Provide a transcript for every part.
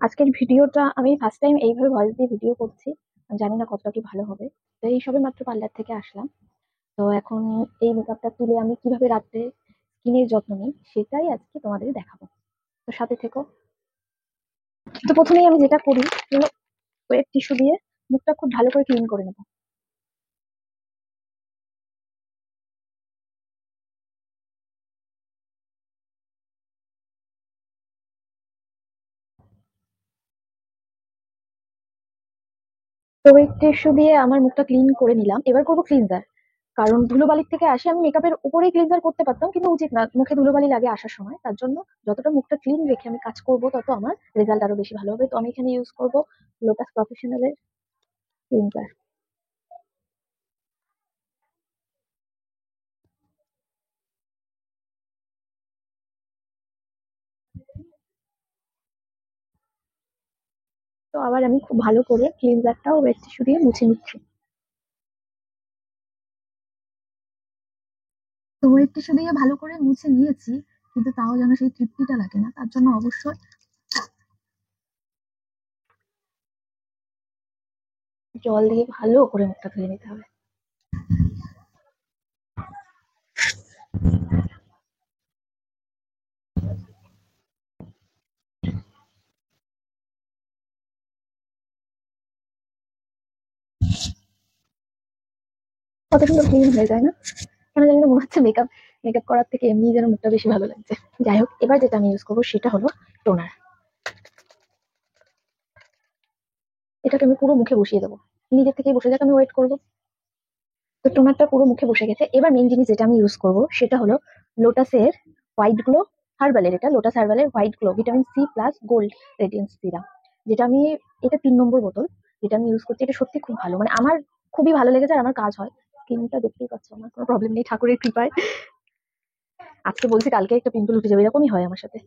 আজকের ভিডিওটা আমি ফার্স্ট টাইম এইভাবে ভয়েস দিয়ে ভিডিও করছি। জানি না কতটা কি ভালো হবে। তো এই সবে মাত্র পার্লার থেকে আসলাম। তো এখন এই মেকআপটা তুলে আমি কিভাবে রাত্রে স্কিনের যত্ন নিই সেটাই আজকে তোমাদের দেখাবো। তো সাথে থেকো। তো প্রথমেই আমি যেটা করি হলো ওয়েট টিস্যু দিয়ে মুখটা খুব ভালো করে ক্লিন করে নেবো। তো ওয়েট টিস্যু দিয়ে আমার মুখটা ক্লিন করে নিলাম, এবার করবো ক্লিনজার। কারণ ধুলোবালির থেকে আসে, আমি মেকআপের উপরেই ক্লিনজার করতে পারতাম কিন্তু উচিত না, মুখে ধুলোবালি লাগে আসার সময়। তার জন্য যতটা মুখটা ক্লিন রেখে আমি কাজ করব তত আমার রেজাল্ট আরো বেশি ভালো হবে। তো আমি এখানে ইউজ করব লোটাস প্রফেশনালের ক্লিনজার। তো আবার আমি খুব ভালো করে ক্লিনজারটাও ওয়েট টিস্যু দিয়ে মুছে নিচ্ছি। তো ওয়েট টিস্যু দিয়ে ভালো করে মুছে নিয়েছি, কিন্তু তাও যেন সেই তৃপ্তিটা লাগে না, তার জন্য অবশ্যই জল দিয়ে ভালো করে মুখটা ধুয়ে নিতে হবে। কত সুন্দর ক্লিন হয়ে যায় না? কেন জানি না মনে হচ্ছে মেকআপ মেকআপ করার থেকে এমনি যেন মুখটা বেশি ভালো লাগছে। যাই হোক, এবার যেটা আমি ইউজ করবো সেটা হলো টোনার। এটাকে আমি পুরো মুখে বসিয়ে দেবো। নিজের থেকেই বসে যাক, আমি ওয়েট করবো। তো টোনারটা পুরো মুখে বসে গেছে। এবার মেন জিনিস যেটা আমি ইউজ করবো সেটা হলো লোটাসের হোয়াইট গ্লো হার্বালের, এটা লোটাস হার্বালের White Glow vitamin C plus gold radiance serum. যেটা আমি, এটা 3 নম্বর বোতল, যেটা আমি ইউজ করছি। এটা সত্যি খুব ভালো, মানে আমার খুবই ভালো লেগেছে আর আমার কাজ হয়। স্কিনটা দেখতেই পাচ্ছ, আমার কোনো প্রবলেম নেই ঠাকুরের কৃপায়। আজকে বলছি কালকে একটা পিম্পল উঠে যাবে, এরকমই হয় আমার সাথে।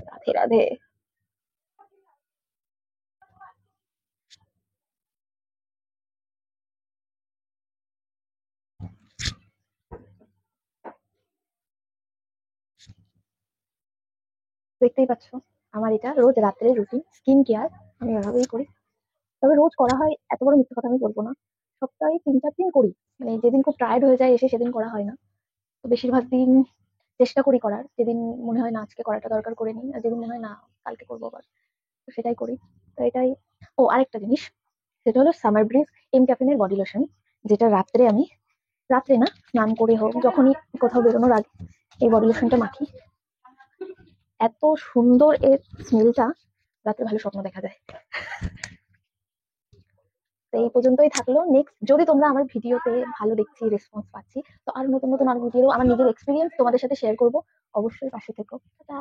রাধে রাধে। দেখতেই পাচ্ছ আমার এটা রোজ রাত্রে রুটিন স্কিন কেয়ার, আমি এভাবেই করি। তবে রোজ করা হয় এত বড় মিথ্যে কথা আমি বলবো না, সপ্তাহে 3-4 দিন করি। মানে যেদিন খুব টায়ার্ড হয়ে যায় এসে সেদিন করা হয় না। তো বেশিরভাগ দিন চেষ্টা করি করার, যেদিন মনে হয় না আজকে করাটা দরকার করে নিই, আর যেদিন মনে হয় না কালকে করবো আবার, তো সেটাই করি। তো এটাই। ও আরেকটা জিনিস, সেটা হলো সামার ব্রিজ এম ক্যাফিনের বডি লোশন, যেটা রাত্রে আমি, রাত্রে না স্নান করে হোক যখনই কোথাও বেরোনোর আগে এই বডি লোশনটা মাখি। এত সুন্দর এর স্মেলটা, রাতে ভালো স্বপ্ন দেখা যায়। তো এই পর্যন্তই থাকলো। নেক্সট যদি তোমরা আমার ভিডিওতে ভালো দেখছি রেসপন্স পাচ্ছি, তো আর নতুন নতুন আরো ভিডিও আমার নিজের এক্সপিরিয়েন্স তোমাদের সাথে শেয়ার করবো। অবশ্যই পাশে থেকো। টাটা।